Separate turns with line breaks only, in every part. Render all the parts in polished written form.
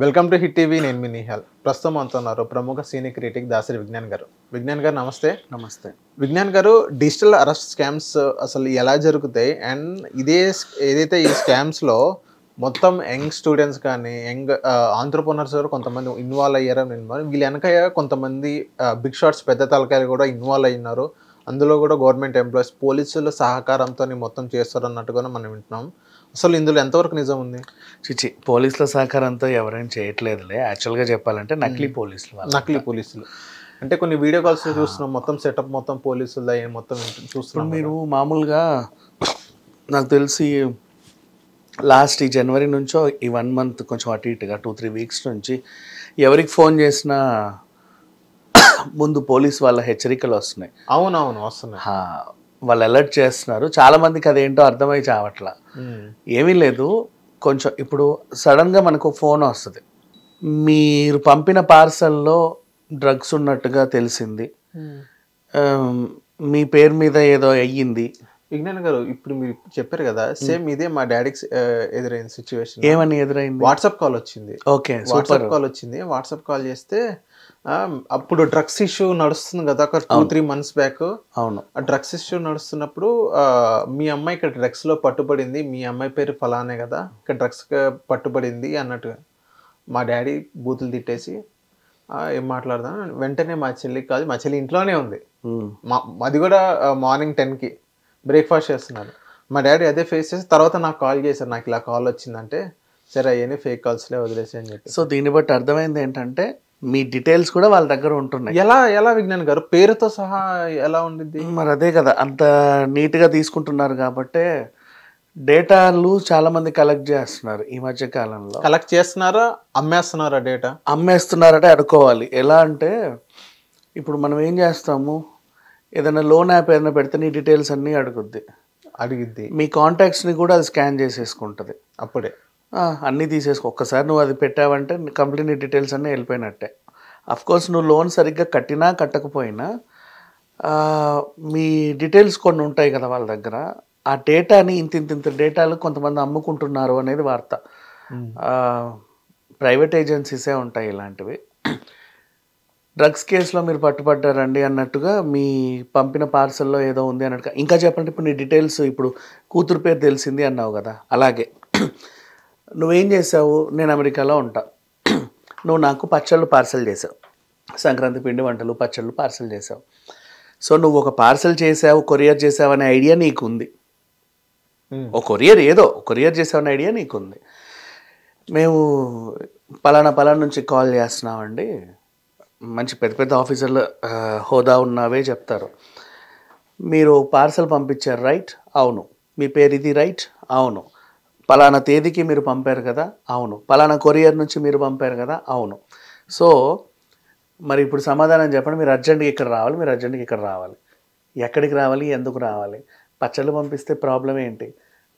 Welcome to hit TV. నేను మీ నిహాల్. ప్రస్తుతం అంటున్నారు ప్రముఖ సీనియర్ క్రిటిక్ దాసరి విజ్ఞాన్ గారు. విజ్ఞాన్ గారు నమస్తే.
నమస్తే.
విజ్ఞాన్ గారు, డిజిటల్ అరెస్ట్ స్కామ్స్ అసలు ఎలా జరుగుతాయి? అండ్ ఏదైతే ఈ స్కామ్స్లో మొత్తం యంగ్ స్టూడెంట్స్ కానీ యంగ్ ఆంట్రప్రనర్స్ కొంతమంది ఇన్వాల్వ్ అయ్యారని వీళ్ళు వెనక కొంతమంది బిగ్ షాట్స్ పెద్ద తలకాయలు కూడా ఇన్వాల్వ్ అయినారు. అందులో కూడా గవర్నమెంట్ ఎంప్లాయీస్ పోలీసుల సహకారంతో మొత్తం చేస్తారు అన్నట్టుగా మనం వింటున్నాం. అసలు ఇందులో ఎంతవరకు నిజం ఉంది?
చిచి, పోలీసుల సహకారంతో ఎవరైనా చేయట్లేదులే. యాక్చువల్గా చెప్పాలంటే నకిలీ పోలీసులు
అంటే కొన్ని వీడియో కాల్స్ చూస్తున్నాం, మొత్తం సెటప్ మొత్తం పోలీసులు మొత్తం చూస్తున్నాం.
మీరు మామూలుగా నాకు తెలిసి లాస్ట్ ఈ జనవరి నుంచో ఈ 1 month కొంచెం అటు ఇటుగా 2-3 weeks నుంచి ఎవరికి ఫోన్ చేసినా ముందు పోలీస్ వాళ్ళ హెచ్చరికలు వస్తున్నాయి.
అవునవును వస్తున్నాయి.
వాళ్ళు అలర్ట్ చేస్తున్నారు. చాలా మందికి అదేంటో అర్థమై చావట్లా. ఏమీ లేదు, కొంచెం ఇప్పుడు సడన్గా మనకు ఫోన్ వస్తుంది, మీరు పంపిన పార్సల్లో డ్రగ్స్ ఉన్నట్టుగా తెలిసింది, మీ పేరు మీద ఏదో అయ్యింది.
విజ్ఞాన్ గారు, ఇప్పుడు మీరు చెప్పారు కదా, సేమ్ ఇదే మా డాడీకి ఎదురైన సిచ్యువేషన్.
ఏమని ఎదురైంది?
వాట్సాప్ కాల్ వచ్చింది.
ఓకే,
వాట్సాప్ కాల్ చేస్తే అప్పుడు డ్రగ్స్ ఇష్యూ నడుస్తుంది కదా, ఒక 2-3 months బ్యాక్.
అవును,
ఆ డ్రగ్స్ ఇష్యూ నడుస్తున్నప్పుడు మీ అమ్మాయి ఇక్కడ డ్రగ్స్ లో పట్టుబడింది, మీ అమ్మాయి పేరు ఫలానే కదా, ఇక్కడ డ్రగ్స్ పట్టుబడింది అన్నట్టుగా మా డాడీ బూతులు తిట్టేసి ఏం మాట్లాడదాం, వెంటనే మా చెల్లికి కాదు, మా చెల్లి ఇంట్లోనే ఉంది, అది కూడా మార్నింగ్ 10కి బ్రేక్ఫాస్ట్ చేస్తున్నారు. మా డాడీ అదే ఫేస్ చేసి తర్వాత నాకు కాల్ చేశారు, నాకు ఇలా కాల్ వచ్చిందంటే సరే అయ్యని ఫేక్ కాల్స్లే వదిలేసి అని చెప్పి.
సో దీన్ని బట్టి అర్థమైంది ఏంటంటే మీ డీటెయిల్స్ కూడా వాళ్ళ దగ్గర ఉంటున్నాయి.
ఎలా విజ్ఞాన్ గారు, పేరుతో సహా ఎలా ఉండిద్ది?
మరి అదే కదా, అంత నీట్గా తీసుకుంటున్నారు కాబట్టి డేటాలు చాలా మంది కలెక్ట్ చేస్తున్నారు ఈ మధ్య కాలంలో.
కలెక్ట్ చేస్తున్నారా, అమ్మేస్తున్నారా? డేటా
అమ్మేస్తున్నారంటే అనుకోవాలి. ఎలా అంటే ఇప్పుడు మనం ఏం చేస్తాము, ఏదైనా లోన్ యాప్ ఏదైనా పెడితే నీ డీటెయిల్స్ అన్నీ అడిగిద్ది, మీ కాంటాక్ట్స్ని కూడా అది స్కాన్ చేసేసుకుంటుంది.
అప్పుడే
అన్నీ తీసేసుకో. ఒక్కసారి నువ్వు అది పెట్టావంటే కంప్లీట్ నీ డీటెయిల్స్ అన్నీ వెళ్ళిపోయినట్టే. అఫ్కోర్స్ నువ్వు లోన్ సరిగ్గా కట్టినా కట్టకపోయినా మీ డీటెయిల్స్ కొన్ని ఉంటాయి కదా వాళ్ళ దగ్గర. ఆ డేటాని ఇంత డేటాలు కొంతమంది అమ్ముకుంటున్నారు అనేది వార్త. ప్రైవేట్ ఏజెన్సీసే ఉంటాయి ఇలాంటివి. డ్రగ్స్ కేసులో మీరు పట్టుబడ్డారండి అన్నట్టుగా మీ పంపిన పార్సల్లో ఏదో ఉంది అన్నట్టుగా. ఇంకా చెప్పండి, ఇప్పుడు నీ డీటెయిల్స్, ఇప్పుడు కూతురు పేరు తెలిసింది అన్నావు కదా, అలాగే నువ్వేం చేసావు, నేను అమెరికాలో ఉంటా, నువ్వు నాకు పచ్చళ్ళు పార్సల్ చేసావు, సంక్రాంతి పిండి వంటలు పచ్చళ్ళు పార్సల్ చేసావు. సో నువ్వు ఒక పార్సల్ చేసావు, కొరియర్ చేసావు అనే ఐడియా నీకుంది, ఒక కొరియర్ చేసావు అనే ఐడియా నీకుంది. మేము పలానా నుంచి కాల్ చేస్తున్నామండి, మంచి పెద్ద ఆఫీసర్ల హోదా ఉన్నవే చెప్తారు. మీరు పార్సల్ పంపించారు రైట్? అవును. మీ పేరు ఇది రైట్? అవును. పలానా తేదీకి మీరు పంపారు కదా? అవును. పలానా కొరియర్ నుంచి మీరు పంపారు కదా? అవును. సో మరి ఇప్పుడు సమాధానం చెప్పండి, మీరు అర్జెంట్గా ఇక్కడ రావాలి. ఎక్కడికి రావాలి, ఎందుకు రావాలి? పచ్చళ్ళు పంపిస్తే ప్రాబ్లం ఏంటి?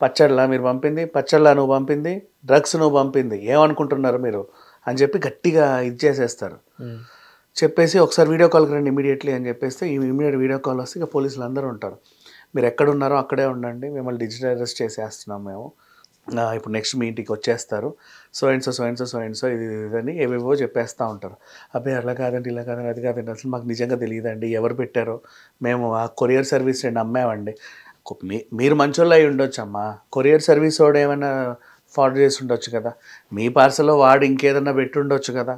పచ్చళ్ళ మీరు పంపింది, పచ్చళ్ళ నువ్వు పంపింది, డ్రగ్స్ నువ్వు పంపింది, ఏమనుకుంటున్నారు మీరు అని చెప్పి గట్టిగా చేసేస్తారు. చెప్పేసి ఒకసారి వీడియో కాల్కి రండి ఇమీడియట్లీ అని చెప్పేస్తే ఇమీడియట్ వీడియో కాల్ వస్తే ఇక పోలీసులు అందరూ ఉంటారు. మీరు ఎక్కడున్నారో అక్కడే ఉండండి, మిమ్మల్ని డిజిటల్ అరెస్ట్ చేసేస్తున్నాం మేము, ఇప్పుడు నెక్స్ట్ మీ ఇంటికి వచ్చేస్తారు, సో అండ్ సో ఇది అని ఏవేవో చెప్పేస్తూ ఉంటారు. అబ్బాయి అలా కాదండి, ఇలా కాదండి, అది కాదండి, అసలు మాకు నిజంగా తెలియదండి, ఎవరు పెట్టారో, మేము ఆ కొరియర్ సర్వీస్ అమ్మామండి. మీరు మంచోళ్ళు అయి ఉండొచ్చు అమ్మా, కొరియర్ సర్వీస్ వాడు ఏమైనా ఫార్వర్డ్ చేసి ఉండొచ్చు కదా, మీ పార్సల్లో వాడు ఇంకేదన్నా పెట్టి ఉండొచ్చు కదా,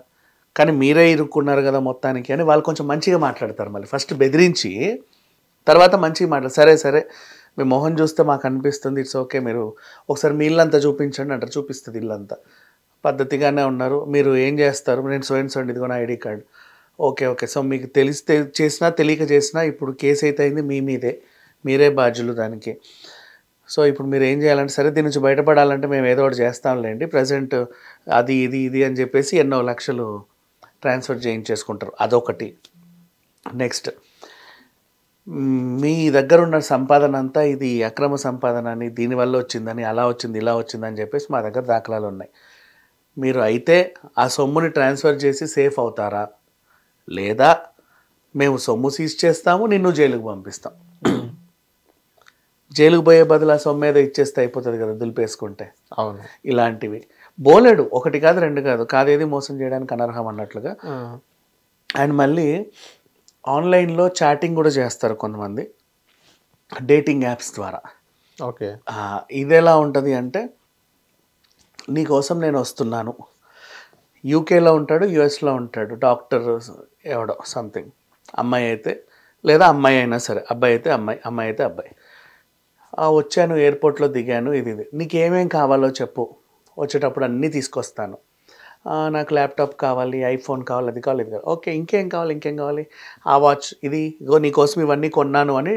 కానీ మీరే ఇరుక్కున్నారు కదా మొత్తానికి అని వాళ్ళు కొంచెం మంచిగా మాట్లాడతారు. మళ్ళీ ఫస్ట్ బెదిరించి తర్వాత మంచిగా మాట్లాడతారు. సరే మీ మొహం చూస్తే మాకు అనిపిస్తుంది, ఇట్స్ ఓకే, మీరు ఒకసారి మీ ఇల్లంతా చూపించండి అంటారు. చూపిస్తుంది ఇల్లంతా, పద్ధతిగానే ఉన్నారు, మీరు ఏం చేస్తారు, నేను సో ఇదిగో నా ఐడి కార్డు. ఓకే, సో మీకు తెలిస్తే చేసినా తెలియక చేసినా ఇప్పుడు కేసు అయితే అయింది మీ మీదే, మీరే బాధ్యులు దానికి. సో ఇప్పుడు మీరు ఏం చేయాలంటే, సరే దీని నుంచి బయటపడాలంటే మేము ఏదో ఒకటి చేస్తాంలేండి, ప్రజెంట్ అది ఇది అని చెప్పేసి ఎన్నో లక్షలు ట్రాన్స్ఫర్ చేయించేసుకుంటారు. అదొకటి. నెక్స్ట్, మీ దగ్గర ఉన్న సంపాదన అంతా ఇది అక్రమ సంపాదన అని, దీనివల్ల వచ్చిందని, అలా వచ్చింది ఇలా వచ్చిందని చెప్పేసి మా దగ్గర దాఖలాలు ఉన్నాయి. మీరు అయితే ఆ సొమ్ముని ట్రాన్స్ఫర్ చేసి సేఫ్ అవుతారా, లేదా మేము సొమ్ము సీజ్ చేస్తాము, నిన్ను జైలుకు పంపిస్తాం. జైలుకు పోయే బదులు ఆ సొమ్ము ఏదో ఇచ్చేస్తే అయిపోతుంది కదా, దులిపేసుకుంటే.
అవును,
ఇలాంటివి బోలేడు, ఒకటి కాదు రెండు కాదు, కాదేది మోసం చేయడానికి అనర్హం అన్నట్లుగా. అండ్ మళ్ళీ ఆన్లైన్లో చాటింగ్ కూడా చేస్తారు కొంతమంది డేటింగ్ యాప్స్ ద్వారా.
ఓకే.
ఇది ఎలా ఉంటుంది అంటే, నీకోసం నేను వస్తున్నాను, యూకేలో ఉంటాడు, యుఎస్లో ఉంటాడు, డాక్టర్ ఎవడో సంథింగ్, అమ్మాయి అయితే, లేదా అమ్మాయి అయినా సరే, అబ్బాయి అయితే అమ్మాయి, అమ్మాయి అయితే అబ్బాయి. వచ్చాను, ఎయిర్పోర్ట్లో దిగాను, ఇది నీకు ఏమేం కావాలో చెప్పు, వచ్చేటప్పుడు అన్నీ తీసుకొస్తాను, నాకు ల్యాప్టాప్ కావాలి, ఐఫోన్ కావాలి, అది కావాలి, ఇది కావాలి. ఓకే, ఇంకేం కావాలి, ఆ వాచ్, ఇది ఇగో నీకోసం ఇవన్నీ కొన్నాను అని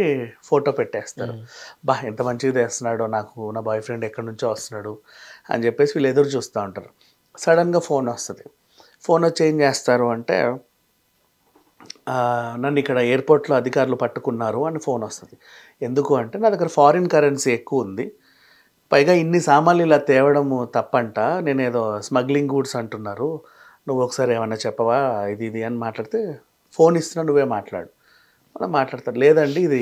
ఫోటో పెట్టేస్తారు. బా ఎంత మంచిగా తెస్తున్నాడో, నాకు నా బాయ్ ఫ్రెండ్ ఎక్కడి నుంచో వస్తున్నాడు అని చెప్పేసి వీళ్ళు ఎదురు చూస్తూ ఉంటారు. సడన్గా ఫోన్ వస్తుంది. ఫోన్ వచ్చి ఏం చేస్తారు అంటే, నన్ను ఇక్కడ ఎయిర్పోర్ట్లో అధికారులు పట్టుకున్నారు అని ఫోన్ వస్తుంది. ఎందుకు అంటే, నా దగ్గర ఫారిన్ కరెన్సీ ఎక్కువ ఉంది, పైగా ఇన్ని సామాన్లు ఇలా తేవడము తప్పంట, నేను ఏదో స్మగ్లింగ్ గూడ్స్ అంటున్నారు, నువ్వు ఒకసారి ఏమన్నా చెప్పవా ఇది అని మాట్లాడితే, ఫోన్ ఇస్తున్నా నువ్వే మాట్లాడు. మనం మాట్లాడతారు, లేదండి ఇది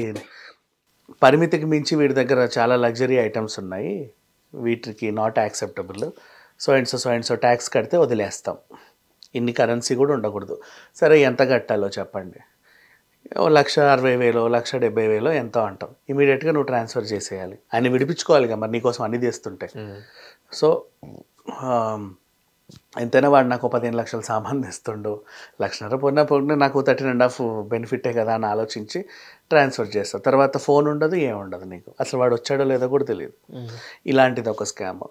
పరిమితికి మించి వీడి దగ్గర చాలా లగ్జరీ ఐటమ్స్ ఉన్నాయి, వీటికి not acceptable, so and so tax కడితే వదిలేస్తాం, ఇన్ని కరెన్సీ కూడా ఉండకూడదు. సరే ఎంత కట్టాలో చెప్పండి, 1,60,000 1,70,000 ఎంతో అంటాం. ఇమీడియట్గా నువ్వు ట్రాన్స్ఫర్ చేసేయాలి, ఆయన విడిపించుకోవాలిగా మరి నీకోసం అన్ని చేస్తుంటే. సో ఎంతైనా వాడు నాకు 15 లక్షల సామాన్ తెస్తుండు, 1,50,000 పోయినా నాకు 13.5 బెనిఫిటే కదా అని ఆలోచించి ట్రాన్స్ఫర్ చేస్తావు. తర్వాత ఫోన్ ఉండదు, ఏముండదు, నీకు అసలు వాడు వచ్చాడో లేదో కూడా తెలియదు. ఇలాంటిది ఒక స్కామ్.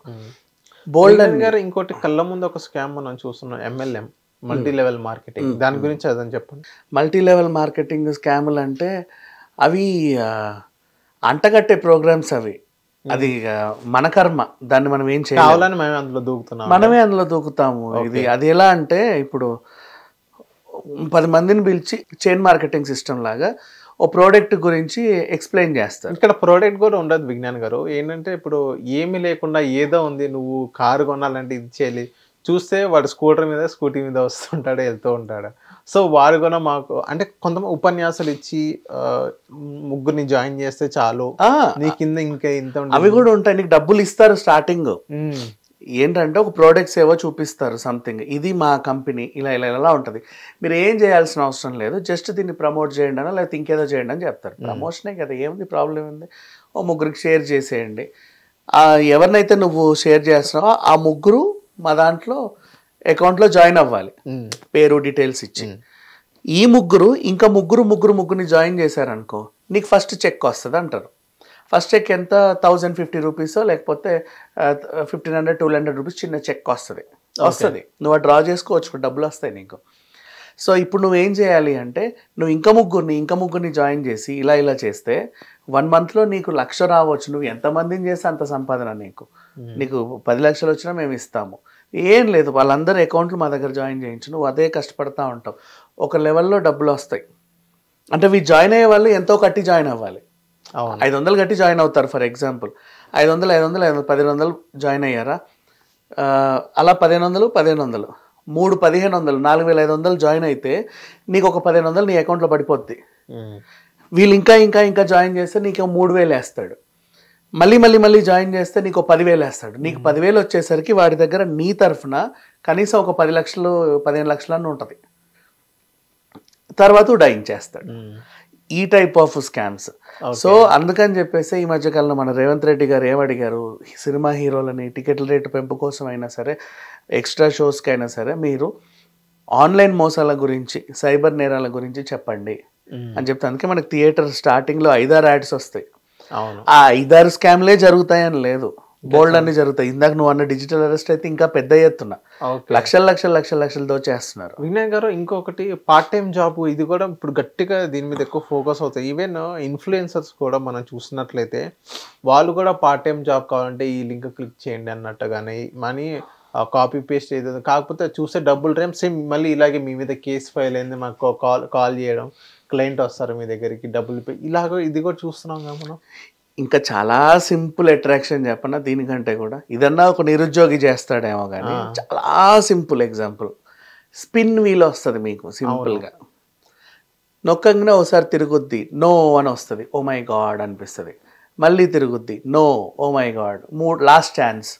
బోల్డన్ గారు ఇంకోటి కళ్ళ ముందు ఒక స్కామ్ మనం చూస్తున్నాం, MLM, మల్టీ లెవెల్ మార్కెటింగ్, దాని గురించి అదని చెప్పండి.
మల్టీ లెవెల్ మార్కెటింగ్ స్కాములు అంటే అవి అంటగట్టే ప్రోగ్రామ్స్, అవి అది మన కర్మ, దాన్ని మనం ఏం చేయాలి, మనమే అందులో దూకుతాము. ఇది అది ఎలా అంటే, ఇప్పుడు 10 మందిని పిలిచి చైన్ మార్కెటింగ్ సిస్టమ్ లాగా ఓ ప్రోడక్ట్ గురించి ఎక్స్ప్లెయిన్ చేస్తారు.
ఇక్కడ ప్రోడక్ట్ కూడా ఉండదు విజ్ఞాన్ గారు. ఏంటంటే ఇప్పుడు ఏమీ లేకుండా ఏదో ఉంది, నువ్వు కారు కొనాలంటే ఇది చేయాలి, చూస్తే వాడు స్కూటీ మీద వస్తుంటాడు, వెళ్తూ ఉంటాడు. సో వారు కూడా మాకు అంటే కొంతమంది ఉపన్యాసాలు ఇచ్చి ముగ్గురిని జాయిన్ చేస్తే చాలు, నీ కింద ఇంకా ఇంత
అవి కూడా ఉంటాయి, నీకు డబ్బులు ఇస్తారు స్టార్టింగ్. ఏంటంటే ఒక ప్రోడక్ట్స్ ఏవో చూపిస్తారు, సంథింగ్, ఇది మా కంపెనీ ఇలా ఇలా ఇలా ఉంటుంది, మీరు ఏం చేయాల్సిన అవసరం లేదు, జస్ట్ దీన్ని ప్రమోట్ చేయండి అని, లేకపోతే ఇంకేదో చేయండి అని చెప్తారు. ప్రమోషనే కదా, ఏముంది, ప్రాబ్లం ఉంది, ఓ ముగ్గురికి షేర్ చేసేయండి. ఎవరినైతే నువ్వు షేర్ చేస్తున్నావో ఆ ముగ్గురు మా దాంట్లో అకౌంట్లో జాయిన్ అవ్వాలి, పేరు డీటెయిల్స్ ఇచ్చి. ఈ ముగ్గురు ఇంకా ముగ్గురిని జాయిన్ చేశారనుకో, నీకు ఫస్ట్ చెక్ వస్తుంది అంటారు. ఫస్ట్ చెక్ ఎంత, 1,050 రూపీసో లేకపోతే 1,500 200 రూపీస్ చిన్న చెక్ వస్తుంది. నువ్వు ఆ డ్రా చేసుకోవచ్చు, డబ్బులు వస్తాయి నీకు. సో ఇప్పుడు నువ్వేం చేయాలి అంటే, నువ్వు ఇంకా ముగ్గురిని జాయిన్ చేసి ఇలా ఇలా చేస్తే 1 మంత్లో నీకు 1,00,000 రావచ్చు. నువ్వు ఎంతమందిని చేస్తే అంత సంపాదన నీకు 10 లక్షలు వచ్చినా మేము ఇస్తాము. ఏం లేదు, వాళ్ళందరూ అకౌంట్లు మా దగ్గర జాయిన్ చేయించు, నువ్వు అదే కష్టపడతా ఉంటావు, ఒక లెవెల్లో డబ్బులు వస్తాయి. అంటే వీళ్ళు జాయిన్ అయ్యే వాళ్ళు ఎంతో కట్టి జాయిన్ అవ్వాలి. 500 కట్టి జాయిన్ అవుతారు. ఫర్ ఎగ్జాంపుల్ 500 1,500 జాయిన్ అయ్యారా, అలా 1,500 3 1,500 4,500 జాయిన్ అయితే నీకు ఒక 1,500 నీ అకౌంట్లో పడిపోద్ది. వీళ్ళు ఇంకా జాయిన్ చేస్తే నీకు 3,000 వేస్తాడు. మళ్ళీ జాయిన్ చేస్తే నీకు 10,000 వేస్తాడు. నీకు 10,000 వచ్చేసరికి వాడి దగ్గర నీ తరఫున కనీసం ఒక 10 లక్షలు 15 లక్షలన్నీ ఉంటుంది. తర్వాత డైన్ చేస్తాడు. ఈ టైప్ ఆఫ్ స్కామ్స్. సో అందుకని చెప్పేసి ఈ మధ్యకాలంలో మన రేవంత్ రెడ్డి గారు ఏమడిగారు, సినిమా హీరోలని టికెట్ల రేటు పెంపు కోసం అయినా సరే, ఎక్స్ట్రా షోస్కి అయినా సరే, మీరు ఆన్లైన్ మోసాల గురించి, సైబర్ నేరాల గురించి చెప్పండి అని చెప్తే, అందుకే మనకి థియేటర్ స్టార్టింగ్లో 5-6 యాడ్స్ వస్తాయి. ఆ 5-6 స్కామ్లే జరుగుతాయని లేదు, బోల్డ్ అన్ని జరుగుతాయి. ఇందాక నువ్వు అన్న డిజిటల్ అరెస్ట్ అయితే ఇంకా పెద్ద ఎత్తున లక్షలు దోచేస్తున్నారు.
వినయ్ గారు, ఇంకొకటి పార్ట్ టైం జాబ్, ఇది కూడా ఇప్పుడు గట్టిగా దీని మీద ఎక్కువ ఫోకస్ అవుతాయి. ఈవెన్ ఇన్ఫ్లుయెన్సర్స్ కూడా మనం చూసినట్లయితే వాళ్ళు కూడా పార్ట్ టైం జాబ్ కావాలంటే ఈ లింక్ క్లిక్ చేయండి అన్నట్టుగానే మనీ కాపీ పేస్ట్ ఏదో, కాకపోతే చూస్తే డబ్బులు రేమ్ సేమ్ మళ్ళీ ఇలాగే మీ మీద కేసు ఫైల్ అయింది, మాకు కాల్ చేయడం, క్లయింట్ వస్తారు మీ దగ్గరికి, డబ్బులు పే, ఇలాగ ఇది కూడా చూస్తున్నాం కదా మనం.
ఇంకా చాలా సింపుల్ అట్రాక్షన్ చెప్పనా దీనికంటే కూడా, ఇదన్నా ఒక నిరుద్యోగి చేస్తాడేమో కానీ చాలా సింపుల్ ఎగ్జాంపుల్. స్పిన్ వీల్ వస్తుంది మీకు, సింపుల్గా నొక్కంగానే ఒకసారి తిరుగుద్ది, నో అని వస్తుంది, ఓ మై గాడ్ అనిపిస్తుంది. మళ్ళీ తిరుగుద్ది, no, oh my god, last chance,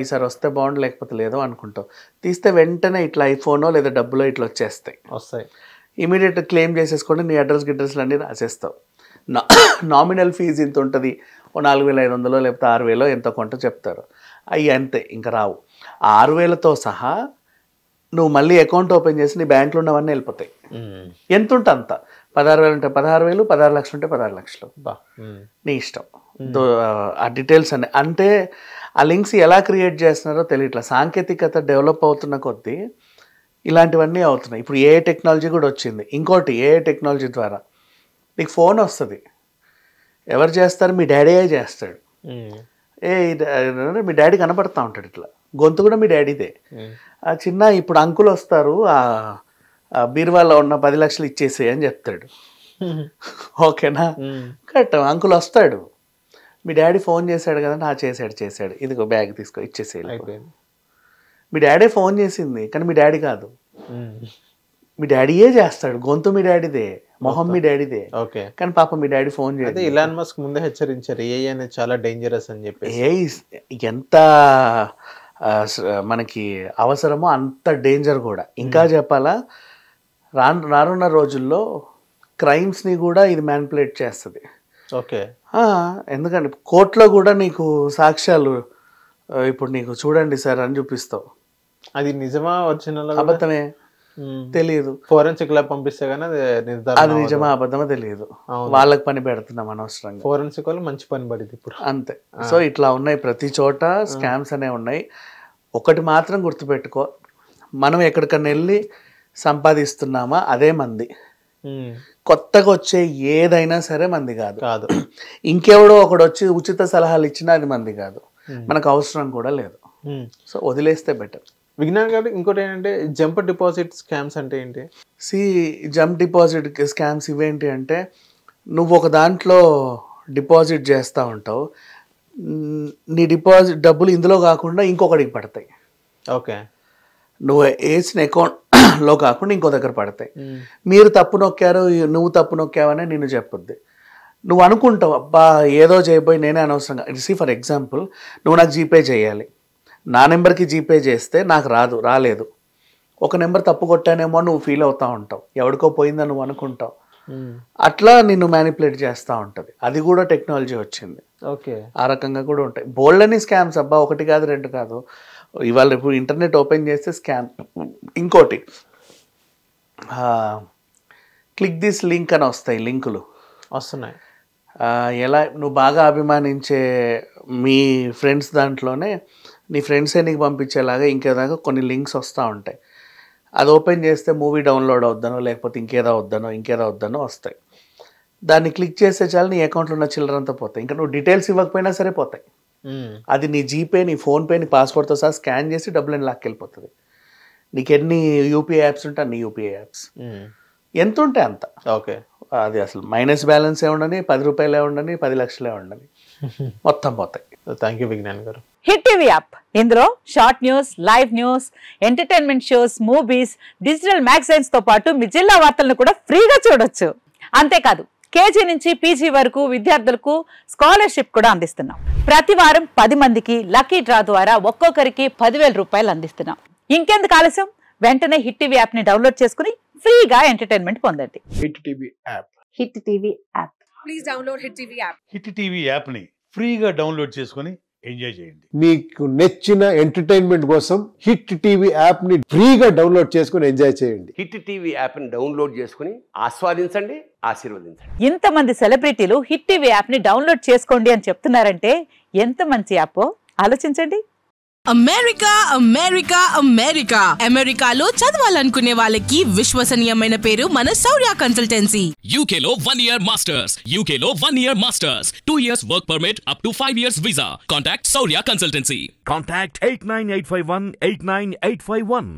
ఈసారి వస్తే బాగుండు లేకపోతే లేదో అనుకుంటావు. తీస్తే వెంటనే ఇట్లా ఐఫోనో లేదా డబ్బులో ఇట్లా
వస్తాయి.
ఇమీడియట్ క్లెయిమ్ చేసేసుకొని నీ అడ్రస్లు అన్నీ రాసేస్తావు. నామినల్ ఫీజు ఇంత ఉంటుంది, ఓ 4,500 లేకపోతే 6,000 ఎంత కొంట చెప్తారు. అవి అంతే, ఇంకా రావు. 6,000తో సహా నువ్వు మళ్ళీ అకౌంట్ ఓపెన్ చేసి నీ బ్యాంకులో ఉన్నవన్నీ వెళ్ళిపోతాయి. ఎంత ఉంటే అంత. 16,000 ఉంటే 16,000, 16 లక్షలు ఉంటే 16 లక్షలు. నీ ఇష్టం. ఆ డీటెయిల్స్ అన్నీ అంటే ఆ లింక్స్ ఎలా క్రియేట్ చేస్తున్నారో తెలియట్లా. సాంకేతికత డెవలప్ అవుతున్న కొద్దీ ఇలాంటివన్నీ అవుతున్నాయి. ఇప్పుడు ఏ టెక్నాలజీ కూడా వచ్చింది. ఇంకోటి ఏ టెక్నాలజీ ద్వారా నీకు ఫోన్ వస్తుంది. ఎవరు చేస్తారు? మీ డాడీయే చేస్తాడు. మీ డాడీ కనపడతా ఉంటాడు ఇట్లా, గొంతు కూడా మీ డాడీదే. చిన్న ఇప్పుడు అంకుల్ వస్తారు, బీరువాలో ఉన్న 10 లక్షలు ఇచ్చేసే అని చెప్తాడు. ఓకేనా? కరెక్ట్. అంకుల్ వస్తాడు, మీ డాడీ ఫోన్ చేశాడు కదా, చేశాడు, ఇదిగో బ్యాగ్ తీసుకో ఇచ్చేసే. మీ డాడీ ఫోన్ చేసింది కానీ మీ డాడీ కాదు, మీ డాడీయే చేస్తాడు. గొంతు మీ డాడీదే, మొహం మీ డాడీదే.
ఓకే.
కానీ పాప మీ డాడీ ఫోన్ చేయదు.
ఇలాన్ మస్క్ ముందే హెచ్చరించారు ఏఐ అనేది చాలా డేంజరస్ అని చెప్పి.
ఏఐ ఎంత మనకి అవసరమో అంత డేంజర్ కూడా. ఇంకా చెప్పాలా, రానున్న రోజుల్లో క్రైమ్స్ని కూడా ఇది మ్యానిపులేట్ చేస్తుంది.
ఓకే.
ఎందుకంటే కోర్టులో కూడా నీకు సాక్ష్యాలు ఇప్పుడు నీకు చూడండి సార్ అని చూపిస్తావు.
అది నిజమా ఒరిజినల్
అబద్ధమే తెలియదు.
ఫోరెన్సిక్ ల్యాబ్ పంపిస్తే కానీ
అది నిజమా అబద్ధమా తెలియదు. వాళ్ళకి పని పెడుతున్నాం అనవసరంగా.
ఫోరెన్సిక్ వాళ్ళు మంచి పని పడింది ఇప్పుడు.
అంతే. సో ఇట్లా ఉన్నాయి, ప్రతి చోట స్కామ్స్ అనేవి ఉన్నాయి. ఒకటి మాత్రం గుర్తుపెట్టుకో, మనం ఎక్కడికన్నా వెళ్ళి సంపాదిస్తున్నామా అదే మంది. కొత్తగా వచ్చే ఏదైనా సరే మంది కాదు. ఇంకెవడో ఒకడు వచ్చి ఉచిత సలహాలు ఇచ్చినా అది మంది కాదు. మనకు అవసరం కూడా లేదు. సో వదిలేస్తే బెటర్.
విజ్ఞాన్ గారు, ఇంకోటి ఏంటంటే జంప్ డిపాజిట్ స్కామ్స్ అంటే ఏంటి?
జంప్ డిపాజిట్ స్కామ్స్ ఇవేంటి అంటే, నువ్వు ఒక దాంట్లో డిపాజిట్ చేస్తూ ఉంటావు, నీ డిపాజిట్ డబ్బులు ఇందులో కాకుండా ఇంకొకటికి పడతాయి.
ఓకే.
నువ్వు వేసిన అకౌంట్లో కాకుండా ఇంకో దగ్గర పడతాయి. మీరు తప్పు నొక్కారు, నువ్వు తప్పు నొక్కావనే నిన్ను చెప్పుద్ది. నువ్వు అనుకుంటావు అబ్బా ఏదో చేయబోయి నేనే అనవసరంగా. ఫర్ ఎగ్జాంపుల్, నువ్వు నాకు జీపే చేయాలి, నా నెంబర్కి జీపే చేస్తే నాకు రాలేదు. ఒక నెంబర్ తప్పు కొట్టానేమో నువ్వు ఫీల్ అవుతూ ఉంటావు, ఎవరికో పోయిందని నువ్వు అనుకుంటావు. అట్లా నిన్ను మ్యానిపులేట్ చేస్తూ ఉంటుంది. అది కూడా టెక్నాలజీ వచ్చింది.
ఓకే. ఆ
రకంగా కూడా ఉంటాయి బోల్డని స్కామ్స్. అబ్బా ఒకటి కాదు రెండు కాదు. ఇవాళ రేపు ఇంటర్నెట్ ఓపెన్ చేస్తే స్కామ్. ఇంకోటి క్లిక్ దిస్ లింక్ అని వస్తాయి, లింకులు
వస్తున్నాయి.
ఎలా నువ్వు బాగా అభిమానించే మీ ఫ్రెండ్స్ దాంట్లోనే నీ ఫ్రెండ్సే నీకు పంపించేలాగా ఇంకేదాకా కొన్ని లింక్స్ వస్తూ ఉంటాయి. అది ఓపెన్ చేస్తే మూవీ డౌన్లోడ్ అవుద్దనో లేకపోతే ఇంకేదో వద్దనో వస్తాయి. దాన్ని క్లిక్ చేస్తే చాలు నీ అకౌంట్లో ఉన్న చిల్లరంతా పోతాయి. ఇంకా నువ్వు డీటెయిల్స్ ఇవ్వకపోయినా సరే పోతాయి. అది నీ జీపే, నీ ఫోన్పే, నీ పాస్పోర్ట్తో సహా స్కాన్ చేసి డబ్బులని లాక్కెళ్ళిపోతుంది. నీకు ఎన్ని యూపీఐ యాప్స్ ఉంటే అన్ని యూపీఐ యాప్స్, ఎంత ఉంటే అంత.
ఓకే.
అది అసలు మైనస్ బ్యాలెన్సే ఉండని, 10 రూపాయలే ఉండని, 10 లక్షలే ఉండని, మొత్తం పోతాయి.
థ్యాంక్ యూ విజ్ఞాన్ గారు.
హిట్ టీవీ యాప్, ఇందులో short news, live news, entertainment shows, movies, digital magazines తో పాటు మీ జిల్లా వార్తలను కూడా ఫ్రీగా చూడొచ్చు. అంతేకాదు కేజీ నుంచి పీజీ వరకు విద్యార్థులకు స్కాలర్షిప్ కూడా అందిస్తున్నాం. ప్రతి వారం 10 మందికి లక్కీ డ్రా ద్వారా ఒక్కొక్కరికి 10,000 రూపాయలు అందిస్తున్నాం. ఇంకెందుకు ఆలస్యం, వెంటనే హిట్ టీవీ యాప్ ని డౌన్లోడ్ చేసుకుని ఫ్రీగా ఎంటర్టైన్మెంట్ పొందండి.
Hit TV app.
Hit TV app.
Please download hit TV app.
Hit TV app ని ఫ్రీగా డౌన్లోడ్ చేసుకొని ఎంజాయ్ చేయండి.
మీకు నచ్చిన ఎంటర్టైన్మెంట్ కోసం హిట్ టీవీ యాప్ ని ఫ్రీగా డౌన్లోడ్ చేసుకొని ఎంజాయ్ చేయండి.
హిట్ టీవీ యాప్ ని డౌన్లోడ్ చేసుకుని ఆస్వాదించండి, ఆశీర్వదించండి.
ఇంతమంది సెలబ్రిటీలు హిట్ టీవీ యాప్ ని డౌన్లోడ్ చేసుకోండి అని చెప్తున్నారంటే ఎంత మంచి యాప్ ఆలోచించండి.
అమెరికా అమెరికా అమెరికా అమెరికాలో చదవాలనుకునే వాళ్ళకి విశ్వసనీయమైన పేరు మన శౌర్య కన్సల్టెన్సీ.
UK లో 1 year masters, UK లో 1 year masters, 2 years work permit up to 5 years visa. Contact Saurya Consultancy.
Contact 89851 89851.